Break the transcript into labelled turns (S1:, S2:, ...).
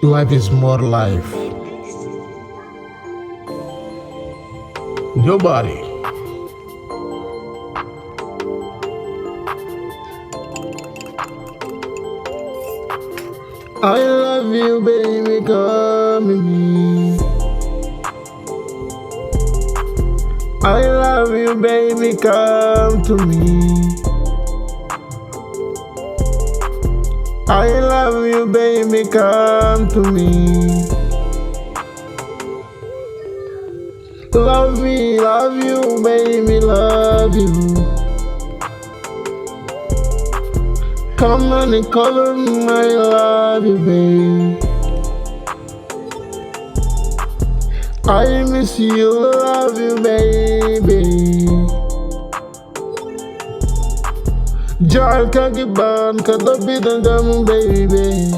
S1: Life is more life. Your body. I love you, baby, come with me. I love you, baby, come to me. I love you, baby, come to me. Love me, love you, baby, love you. Come on and cover me, I love you, babe. I miss you, love you, baby. Jar ka giban ka dabi ng damo, baby.